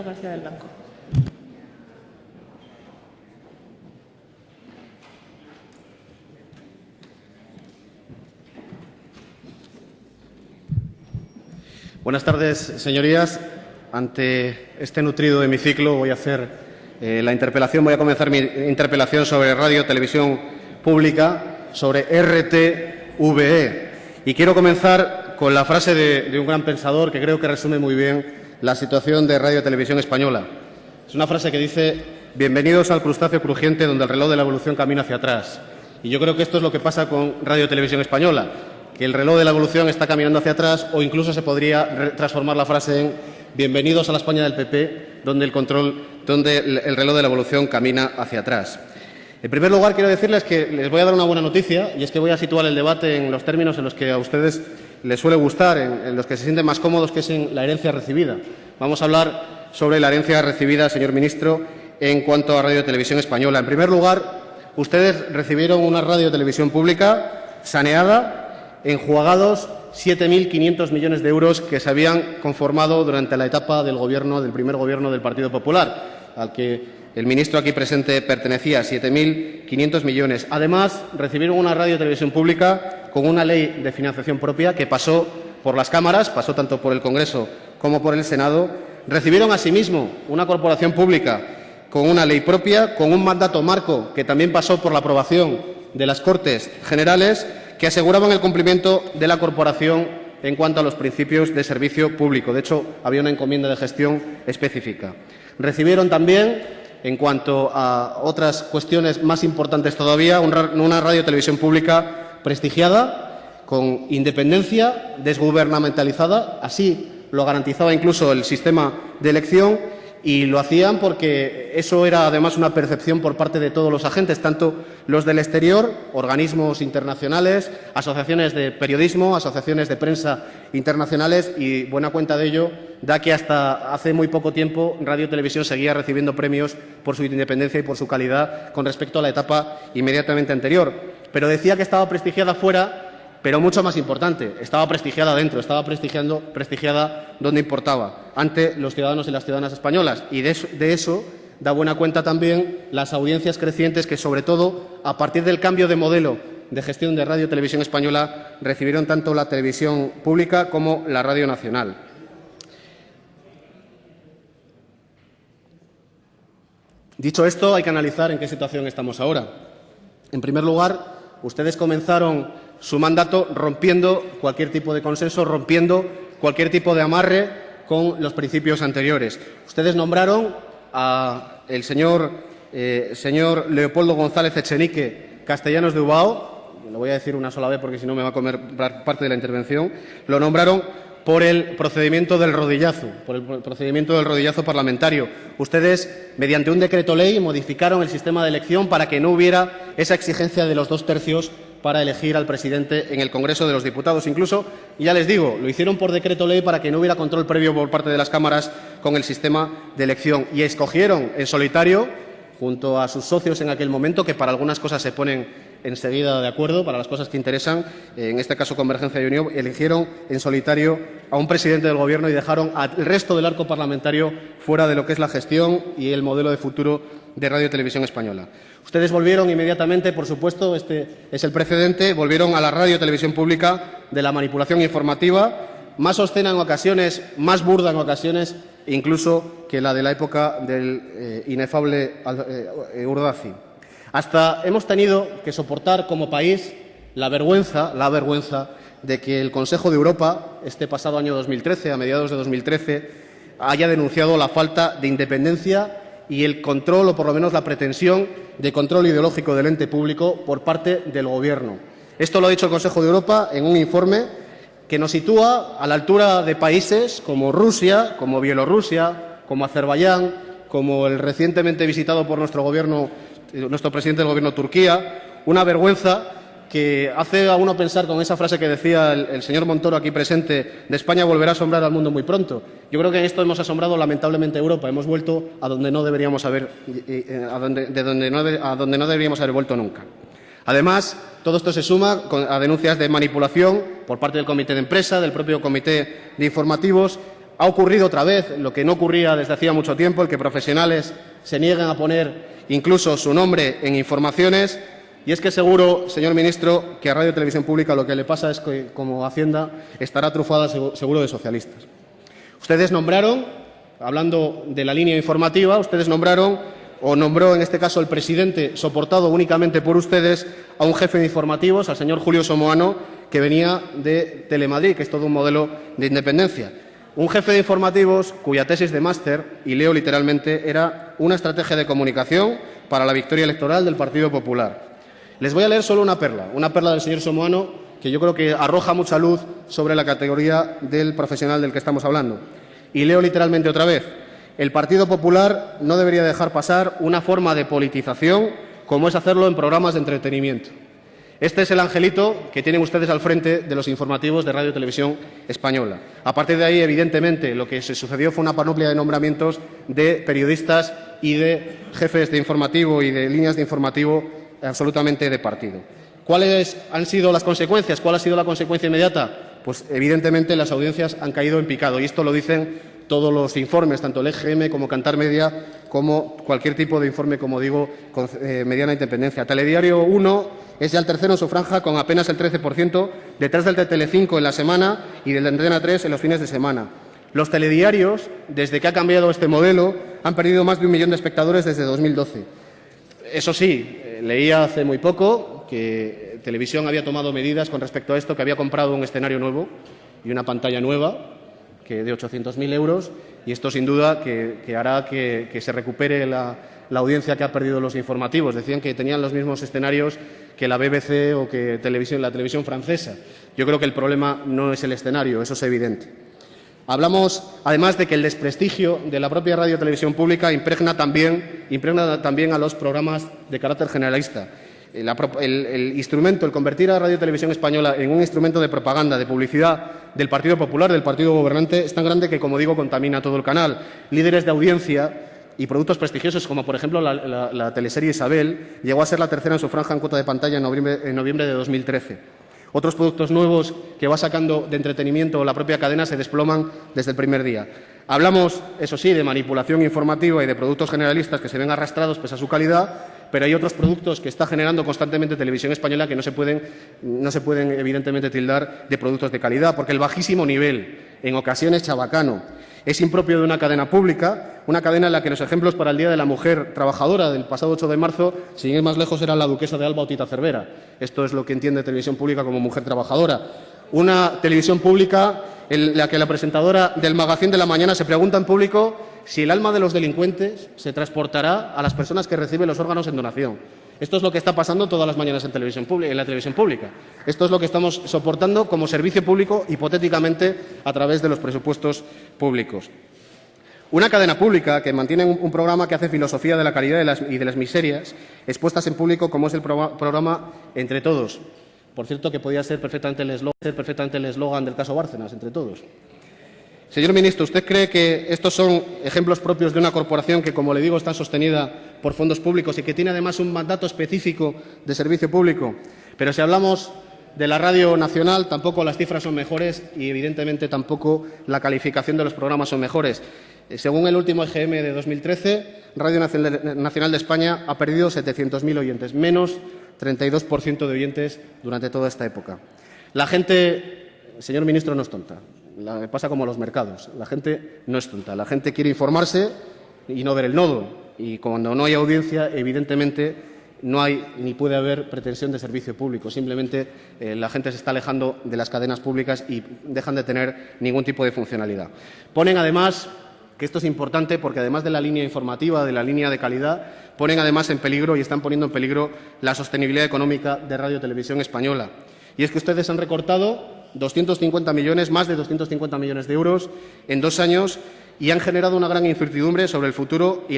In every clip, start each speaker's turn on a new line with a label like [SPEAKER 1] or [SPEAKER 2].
[SPEAKER 1] García del Blanco.
[SPEAKER 2] Buenas tardes, señorías. Ante este nutrido hemiciclo voy a hacer voy a comenzar mi interpelación sobre radio, televisión pública, sobre RTVE. Y quiero comenzar con la frase de un gran pensador que creo que resume muy bien la situación de Radio Televisión Española. Es una frase que dice: bienvenidos al crustáceo crujiente donde el reloj de la evolución camina hacia atrás. Y yo creo que esto es lo que pasa con Radio Televisión Española, que el reloj de la evolución está caminando hacia atrás, o incluso se podría transformar la frase en bienvenidos a la España del PP, donde el reloj de la evolución camina hacia atrás. En primer lugar, quiero decirles que les voy a dar una buena noticia, y es que voy a situar el debate en los términos en los que a ustedes les suele gustar, en los que se sienten más cómodos, que es en la herencia recibida. Vamos a hablar sobre la herencia recibida, señor ministro, en cuanto a Radio Televisión Española. En primer lugar, ustedes recibieron una radio televisión pública saneada, enjuagados 7.500 millones de euros que se habían conformado durante la etapa del primer gobierno del Partido Popular, al que el ministro aquí presente pertenecía. 7.500 millones. Además, recibieron una radio televisión pública con una ley de financiación propia que pasó por las cámaras, pasó tanto por el Congreso como por el Senado. Recibieron asimismo una corporación pública con una ley propia, con un mandato marco que también pasó por la aprobación de las Cortes Generales, que aseguraban el cumplimiento de la corporación en cuanto a los principios de servicio público. De hecho, había una encomienda de gestión específica. Recibieron también, en cuanto a otras cuestiones más importantes todavía, una radio televisión pública prestigiada, con independencia, desgubernamentalizada. Así lo garantizaba incluso el sistema de elección, y lo hacían porque eso era además una percepción por parte de todos los agentes, tanto los del exterior, organismos internacionales, asociaciones de periodismo, asociaciones de prensa internacionales, y buena cuenta de ello da que hasta hace muy poco tiempo Radio Televisión seguía recibiendo premios por su independencia y por su calidad con respecto a la etapa inmediatamente anterior. Pero decía que estaba prestigiada fuera, pero mucho más importante, estaba prestigiada dentro, estaba prestigiada donde importaba, ante los ciudadanos y las ciudadanas españolas. Y de eso da buena cuenta también las audiencias crecientes que, sobre todo, a partir del cambio de modelo de gestión de Radio Televisión Española, recibieron tanto la televisión pública como la radio nacional. Dicho esto, hay que analizar en qué situación estamos ahora. En primer lugar, ustedes comenzaron su mandato rompiendo cualquier tipo de consenso, rompiendo cualquier tipo de amarre con los principios anteriores. Ustedes nombraron al señor Leopoldo González Echenique Castellanos de Ubao, lo voy a decir una sola vez porque si no me va a comer parte de la intervención, lo nombraron por el procedimiento del rodillazo, parlamentario. Ustedes, mediante un decreto ley, modificaron el sistema de elección para que no hubiera esa exigencia de los 2 tercios para elegir al presidente en el Congreso de los Diputados. Incluso, ya les digo, lo hicieron por decreto ley para que no hubiera control previo por parte de las cámaras con el sistema de elección. Y escogieron en solitario, junto a sus socios en aquel momento, que para algunas cosas se ponen enseguida de acuerdo, para las cosas que interesan, en este caso Convergencia y Unión, eligieron en solitario a un presidente del Gobierno y dejaron al resto del arco parlamentario fuera de lo que es la gestión y el modelo de futuro de Radio Televisión Española. Ustedes volvieron inmediatamente, por supuesto, este es el precedente, volvieron a la radio televisión pública de la manipulación informativa, más obscena en ocasiones, más burda en ocasiones, incluso que la de la época del inefable Urdaci. Hasta hemos tenido que soportar como país la vergüenza de que el Consejo de Europa, este pasado año 2013, a mediados de 2013, haya denunciado la falta de independencia y el control, o por lo menos la pretensión de control ideológico del ente público por parte del Gobierno. Esto lo ha dicho el Consejo de Europa en un informe que nos sitúa a la altura de países como Rusia, como Bielorrusia, como Azerbaiyán, como el recientemente visitado por nuestro presidente del Gobierno, Turquía. Una vergüenza que hace a uno pensar, con esa frase que decía el señor Montoro aquí presente, de España volverá a asombrar al mundo muy pronto. Yo creo que en esto hemos asombrado lamentablemente a Europa. Hemos vuelto a donde no deberíamos haber, a donde no deberíamos haber vuelto nunca. Además, todo esto se suma a denuncias de manipulación por parte del Comité de Empresa, del propio Comité de Informativos, ha ocurrido otra vez lo que no ocurría desde hacía mucho tiempo, el que profesionales se niegan a poner incluso su nombre en informaciones. Y es que seguro, señor ministro, que a Radio Televisión Pública lo que le pasa es que, como Hacienda, estará trufada seguro de socialistas. Ustedes nombraron, hablando de la línea informativa, ustedes nombraron, o nombró en este caso el presidente, soportado únicamente por ustedes, a un jefe de informativos, al señor Julio Somoano, que venía de Telemadrid, que es todo un modelo de independencia. Un jefe de informativos cuya tesis de máster, y leo literalmente, era una estrategia de comunicación para la victoria electoral del Partido Popular. Les voy a leer solo una perla del señor Somoano, que yo creo que arroja mucha luz sobre la categoría del profesional del que estamos hablando. Y leo literalmente otra vez. El Partido Popular no debería dejar pasar una forma de politización como es hacerlo en programas de entretenimiento. Este es el angelito que tienen ustedes al frente de los informativos de Radio Televisión Española. A partir de ahí, evidentemente, lo que se sucedió fue una panoplia de nombramientos de periodistas y de jefes de informativo y de líneas de informativo absolutamente de partido. ¿Cuáles han sido las consecuencias? ¿Cuál ha sido la consecuencia inmediata? Pues, evidentemente, las audiencias han caído en picado. Y esto lo dicen todos los informes, tanto el EGM como Kantar Media, como cualquier tipo de informe, como digo, con mediana independencia. Telediario 1 es ya el tercero en su franja, con apenas el 13%, detrás del de Telecinco en la semana y del de Antena 3 en los fines de semana. Los telediarios, desde que ha cambiado este modelo, han perdido más de 1 millón de espectadores desde 2012. Eso sí, leía hace muy poco que Televisión había tomado medidas con respecto a esto, que había comprado un escenario nuevo y una pantalla nueva de 800.000 euros, y esto sin duda que hará que se recupere la audiencia que ha perdido los informativos. Decían que tenían los mismos escenarios que la BBC o que la televisión francesa. Yo creo que el problema no es el escenario, eso es evidente. Hablamos, además, de que el desprestigio de la propia Radio Televisión Pública impregna también a los programas de carácter generalista. El instrumento, el convertir a Radio Televisión Española en un instrumento de propaganda, de publicidad del Partido Popular, del partido gobernante, es tan grande que, como digo, contamina todo el canal. Líderes de audiencia y productos prestigiosos, como por ejemplo la teleserie Isabel, llegó a ser la tercera en su franja en cuota de pantalla en noviembre de 2013. Otros productos nuevos que va sacando de entretenimiento la propia cadena se desploman desde el primer día. Hablamos, eso sí, de manipulación informativa y de productos generalistas que se ven arrastrados pese a su calidad, pero hay otros productos que está generando constantemente Televisión Española que no se pueden evidentemente tildar de productos de calidad, porque el bajísimo nivel, en ocasiones chabacano, es impropio de una cadena pública, una cadena en la que los ejemplos para el Día de la Mujer Trabajadora del pasado 8 de marzo, sin ir más lejos, era la duquesa de Alba o Tita Cervera. Esto es lo que entiende Televisión Pública como mujer trabajadora. Una televisión pública en la que la presentadora del Magazín de la Mañana se pregunta en público si el alma de los delincuentes se transportará a las personas que reciben los órganos en donación. Esto es lo que está pasando todas las mañanas en la televisión pública. Esto es lo que estamos soportando como servicio público, hipotéticamente, a través de los presupuestos públicos. Una cadena pública que mantiene un programa que hace filosofía de la calidad y de las miserias expuestas en público, como es el programa Entre Todos. Por cierto, que podía ser perfectamente el eslogan del caso Bárcenas, Entre Todos. Señor ministro, ¿usted cree que estos son ejemplos propios de una corporación que, como le digo, está sostenida por fondos públicos y que tiene además un mandato específico de servicio público? Pero si hablamos de la Radio Nacional, tampoco las cifras son mejores y, evidentemente, tampoco la calificación de los programas son mejores. Según el último EGM de 2013, Radio Nacional de España ha perdido 700.000 oyentes, menos 32% de oyentes durante toda esta época. La gente, señor ministro, no es tonta. Pasa como los mercados. La gente no es tonta. La gente quiere informarse y no ver el nodo. Y cuando no hay audiencia, evidentemente, no hay ni puede haber pretensión de servicio público. Simplemente la gente se está alejando de las cadenas públicas y dejan de tener ningún tipo de funcionalidad. Ponen además, que esto es importante porque además de la línea informativa, de la línea de calidad, ponen además en peligro y están poniendo en peligro la sostenibilidad económica de Radio Televisión Española. Y es que ustedes han recortado 250 millones, más de 250 millones de euros en 2 años y han generado una gran incertidumbre sobre el futuro y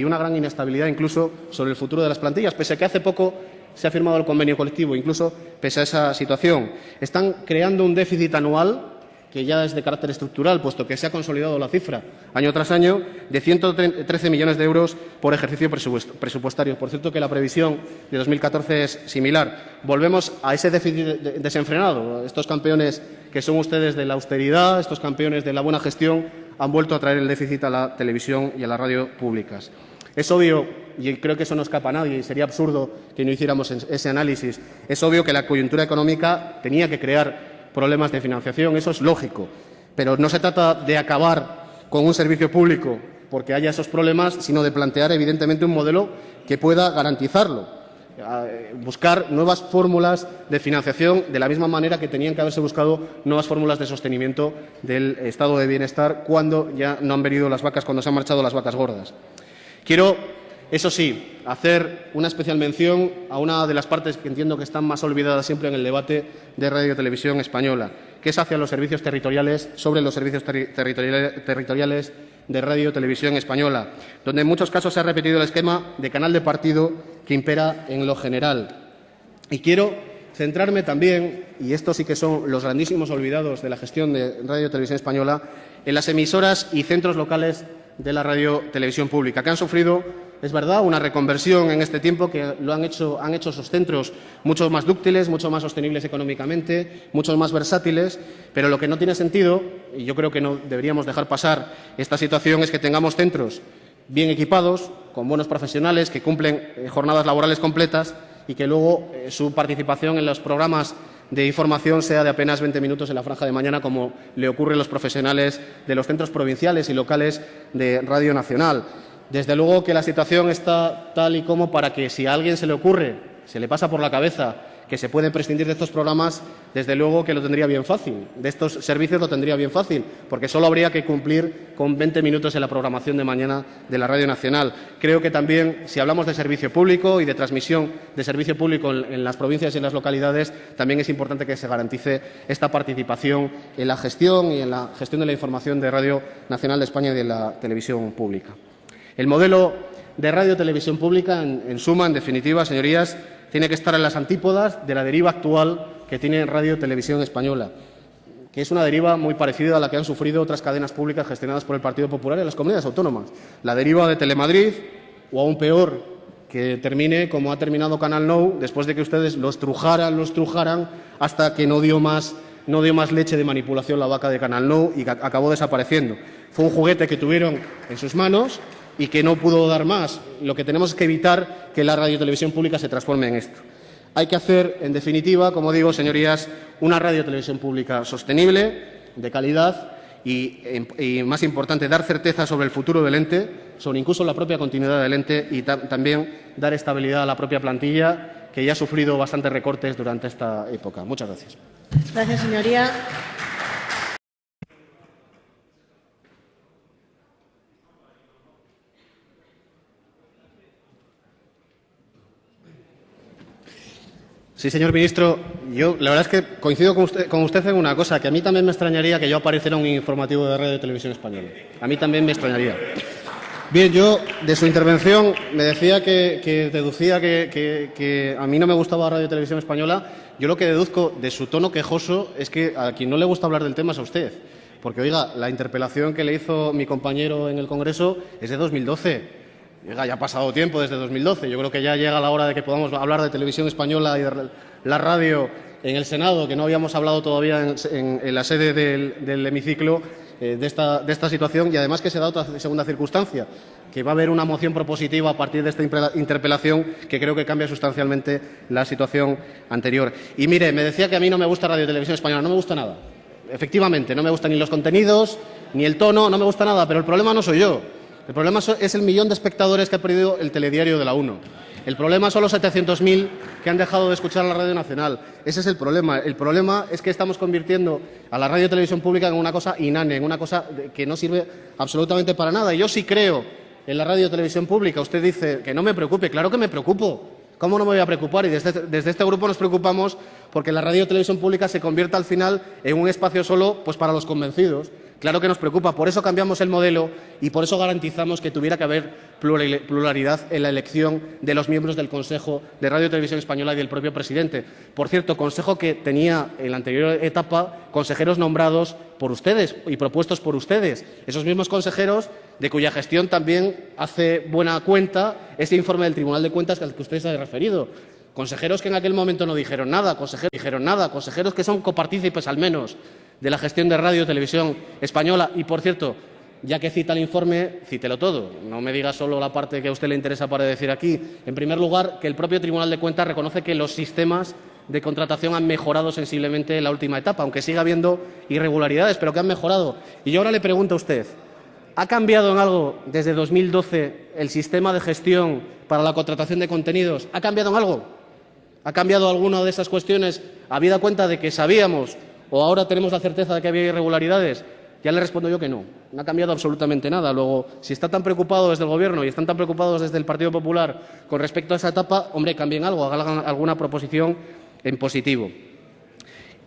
[SPEAKER 2] una gran inestabilidad incluso sobre el futuro de las plantillas, pese a que hace poco se ha firmado el convenio colectivo, incluso pese a esa situación. Están creando un déficit anual que ya es de carácter estructural, puesto que se ha consolidado la cifra año tras año, de 113 millones de euros por ejercicio presupuestario. Por cierto, que la previsión de 2014 es similar. Volvemos a ese déficit desenfrenado. Estos campeones que son ustedes de la austeridad, estos campeones de la buena gestión, han vuelto a traer el déficit a la televisión y a la radio públicas. Es obvio, y creo que eso no escapa a nadie, y sería absurdo que no hiciéramos ese análisis, es obvio que la coyuntura económica tenía que crear problemas de financiación, eso es lógico, pero no se trata de acabar con un servicio público porque haya esos problemas, sino de plantear, evidentemente, un modelo que pueda garantizarlo. Buscar nuevas fórmulas de financiación de la misma manera que tenían que haberse buscado nuevas fórmulas de sostenimiento del estado de bienestar cuando ya no han venido las vacas, cuando se han marchado las vacas gordas. Quiero, eso sí, hacer una especial mención a una de las partes que entiendo que están más olvidadas siempre en el debate de Radio y Televisión Española, que es hacia los servicios territoriales, sobre los servicios territoriales de Radio y Televisión Española, donde en muchos casos se ha repetido el esquema de canal de partido que impera en lo general. Y quiero centrarme también, y estos sí que son los grandísimos olvidados de la gestión de Radio y Televisión Española, en las emisoras y centros locales de la Radio Televisión Pública, que han sufrido, es verdad, una reconversión en este tiempo, que han hecho esos centros mucho más dúctiles, mucho más sostenibles económicamente, mucho más versátiles, pero lo que no tiene sentido, y yo creo que no deberíamos dejar pasar esta situación, es que tengamos centros bien equipados, con buenos profesionales, que cumplen jornadas laborales completas y que luego su participación en los programas de información sea de apenas 20 minutos en la franja de mañana, como le ocurre a los profesionales de los centros provinciales y locales de Radio Nacional. Desde luego que la situación está tal y como para que, si a alguien se le ocurre, se le pasa por la cabeza que se puede prescindir de estos programas, desde luego que lo tendría bien fácil. De estos servicios lo tendría bien fácil, porque solo habría que cumplir con 20 minutos en la programación de mañana de la Radio Nacional. Creo que también, si hablamos de servicio público y de transmisión de servicio público en las provincias y en las localidades, también es importante que se garantice esta participación en la gestión y en la gestión de la información de Radio Nacional de España y de la televisión pública. El modelo de Radio Televisión Pública, en suma, en definitiva, señorías, tiene que estar en las antípodas de la deriva actual que tiene Radio Televisión Española, que es una deriva muy parecida a la que han sufrido otras cadenas públicas gestionadas por el Partido Popular en las comunidades autónomas. La deriva de Telemadrid, o aún peor, que termine como ha terminado Canal Nou, después de que ustedes lo estrujaran, hasta que no dio más leche de manipulación la vaca de Canal Nou y acabó desapareciendo. Fue un juguete que tuvieron en sus manos y que no pudo dar más. Lo que tenemos es que evitar que la radiotelevisión pública se transforme en esto. Hay que hacer, en definitiva, como digo, señorías, una radiotelevisión pública sostenible, de calidad y, más importante, dar certeza sobre el futuro del ente, sobre incluso la propia continuidad del ente y también dar estabilidad a la propia plantilla, que ya ha sufrido bastantes recortes durante esta época. Muchas gracias.
[SPEAKER 1] Gracias, señoría.
[SPEAKER 2] Sí, señor ministro, yo la verdad es que coincido con usted en una cosa, que a mí también me extrañaría que yo apareciera en un informativo de Radio y Televisión Española. A mí también me extrañaría. Bien, yo de su intervención me decía que deducía que a mí no me gustaba Radio y Televisión Española. Yo lo que deduzco de su tono quejoso es que a quien no le gusta hablar del tema es a usted. Porque, oiga, la interpelación que le hizo mi compañero en el Congreso es de 2012. Ya ha pasado tiempo desde 2012. Yo creo que ya llega la hora de que podamos hablar de televisión española y de la radio en el Senado, que no habíamos hablado todavía en la sede del hemiciclo de esta situación, y además que se da otra segunda circunstancia, que va a haber una moción propositiva a partir de esta interpelación que creo que cambia sustancialmente la situación anterior. Y mire, me decía que a mí no me gusta Radio y Televisión Española. No me gusta nada. Efectivamente, no me gustan ni los contenidos, ni el tono, no me gusta nada, pero el problema no soy yo. El problema es el millón de espectadores que ha perdido el telediario de la 1. El problema son los 700.000 que han dejado de escuchar la Radio Nacional. Ese es el problema. El problema es que estamos convirtiendo a la Radio y Televisión Pública en una cosa inane, en una cosa que no sirve absolutamente para nada. Y yo sí creo en la Radio y Televisión Pública. Usted dice que no me preocupe. Claro que me preocupo. ¿Cómo no me voy a preocupar? Y desde este grupo nos preocupamos porque la Radio y Televisión Pública se convierta al final en un espacio solo para los convencidos. Claro que nos preocupa, por eso cambiamos el modelo y por eso garantizamos que tuviera que haber pluralidad en la elección de los miembros del Consejo de Radio y Televisión Española y del propio presidente. Por cierto, consejo que tenía en la anterior etapa consejeros nombrados por ustedes y propuestos por ustedes. Esos mismos consejeros de cuya gestión también hace buena cuenta ese informe del Tribunal de Cuentas al que usted se ha referido. Consejeros que en aquel momento no dijeron nada, consejeros que son copartícipes al menos de la gestión de Radio y Televisión Española. Y, por cierto, ya que cita el informe, cítelo todo. No me diga solo la parte que a usted le interesa para decir aquí. En primer lugar, que el propio Tribunal de Cuentas reconoce que los sistemas de contratación han mejorado sensiblemente en la última etapa, aunque siga habiendo irregularidades, pero que han mejorado. Y yo ahora le pregunto a usted, ¿ha cambiado en algo desde 2012 el sistema de gestión para la contratación de contenidos? ¿Ha cambiado en algo? ¿Ha cambiado alguna de esas cuestiones habida cuenta de que sabíamos o ahora tenemos la certeza de que había irregularidades? Ya le respondo yo que no ha cambiado absolutamente nada. Luego, si está tan preocupado desde el Gobierno y están tan preocupados desde el Partido Popular con respecto a esa etapa, hombre, cambien algo, hagan alguna proposición en positivo.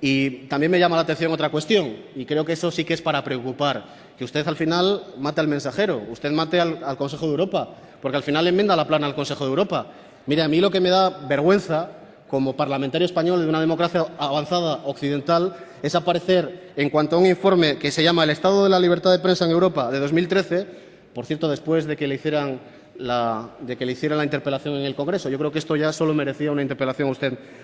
[SPEAKER 2] Y también me llama la atención otra cuestión, y creo que eso sí que es para preocupar, que usted al final mate al mensajero, usted mate al Consejo de Europa, porque al final enmienda la plana al Consejo de Europa. Mire, a mí lo que me da vergüenza como parlamentario español de una democracia avanzada occidental es aparecer en cuanto a un informe que se llama El Estado de la Libertad de Prensa en Europa de 2013, por cierto, después de que le hicieran la interpelación en el Congreso. Yo creo que esto ya solo merecía una interpelación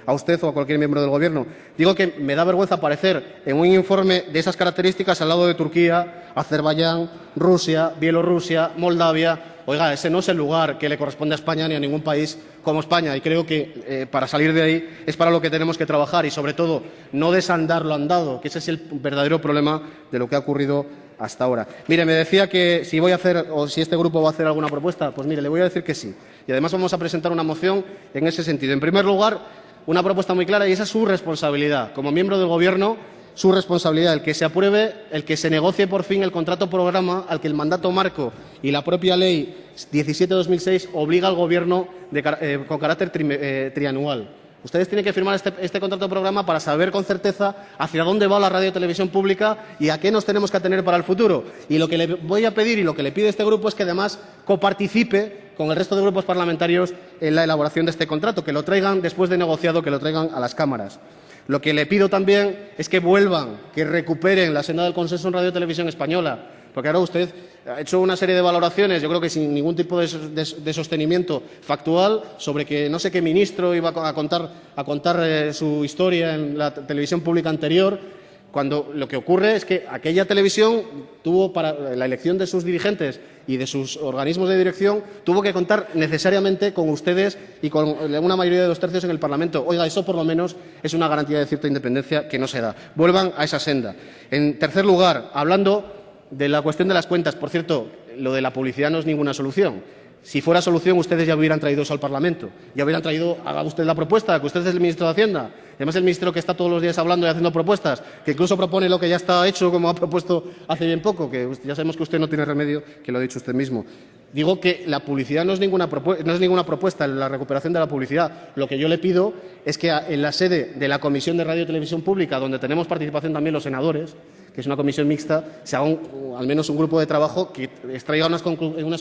[SPEAKER 2] a usted o a cualquier miembro del Gobierno. Digo que me da vergüenza aparecer en un informe de esas características al lado de Turquía, Azerbaiyán, Rusia, Bielorrusia, Moldavia. Oiga, ese no es el lugar que le corresponde a España ni a ningún país como España, y creo que para salir de ahí es para lo que tenemos que trabajar y, sobre todo, no desandar lo andado, que ese es el verdadero problema de lo que ha ocurrido hasta ahora. Mire, me decía que si voy a hacer o si este grupo va a hacer alguna propuesta, pues mire, le voy a decir que sí. Y además vamos a presentar una moción en ese sentido. En primer lugar, una propuesta muy clara, y esa es su responsabilidad. Como miembro del Gobierno, su responsabilidad, el que se apruebe, el que se negocie por fin el contrato programa al que el mandato marco y la propia Ley 17/2006 obliga al Gobierno con carácter trianual. Ustedes tienen que firmar este contrato programa para saber con certeza hacia dónde va la radio y televisión pública y a qué nos tenemos que atener para el futuro. Y lo que le voy a pedir y lo que le pide este grupo es que además coparticipe con el resto de grupos parlamentarios en la elaboración de este contrato, que lo traigan después de negociado, que lo traigan a las cámaras. Lo que le pido también es que vuelvan, que recuperen la senda del consenso en Radio y Televisión Española, porque ahora usted ha hecho una serie de valoraciones, yo creo que sin ningún tipo de sostenimiento factual, sobre que no sé qué ministro iba a contar su historia en la televisión pública anterior, cuando lo que ocurre es que aquella televisión tuvo, para la elección de sus dirigentes y de sus organismos de dirección, tuvo que contar necesariamente con ustedes y con una mayoría de 2/3 en el Parlamento. Oiga, eso por lo menos es una garantía de cierta independencia que no se da. Vuelvan a esa senda. En tercer lugar, hablando de la cuestión de las cuentas, por cierto, lo de la publicidad no es ninguna solución. Si fuera solución, ustedes ya hubieran traído eso al Parlamento. Ya hubieran traído, haga usted la propuesta, que usted es el ministro de Hacienda. Además, el ministro que está todos los días hablando y haciendo propuestas, que incluso propone lo que ya está hecho, como ha propuesto hace bien poco, que ya sabemos que usted no tiene remedio, que lo ha dicho usted mismo. Digo que la publicidad no es ninguna propuesta, la recuperación de la publicidad. Lo que yo le pido es que en la sede de la Comisión de Radio y Televisión Pública, donde tenemos participación también los senadores, que es una comisión mixta, se haga al menos un grupo de trabajo que extraiga unas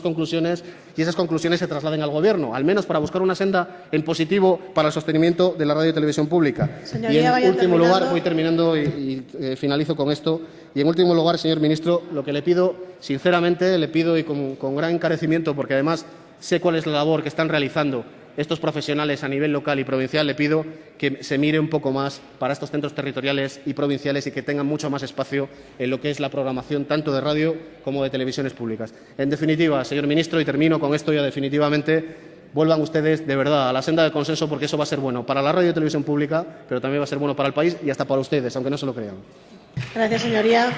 [SPEAKER 2] conclusiones y esas conclusiones se trasladen al Gobierno, al menos para buscar una senda en positivo para el sostenimiento de la radio y televisión pública.
[SPEAKER 1] Señoría,
[SPEAKER 2] y en último lugar, voy terminando y finalizo con esto, y en último lugar, señor ministro, lo que le pido, sinceramente, le pido y con gran encarecimiento, porque además sé cuál es la labor que están realizando estos profesionales a nivel local y provincial, le pido que se mire un poco más para estos centros territoriales y provinciales y que tengan mucho más espacio en lo que es la programación tanto de radio como de televisiones públicas. En definitiva, señor ministro, y termino con esto ya definitivamente, vuelvan ustedes de verdad a la senda del consenso, porque eso va a ser bueno para la radio y televisión pública, pero también va a ser bueno para el país y hasta para ustedes, aunque no se lo crean.
[SPEAKER 1] Gracias, señoría.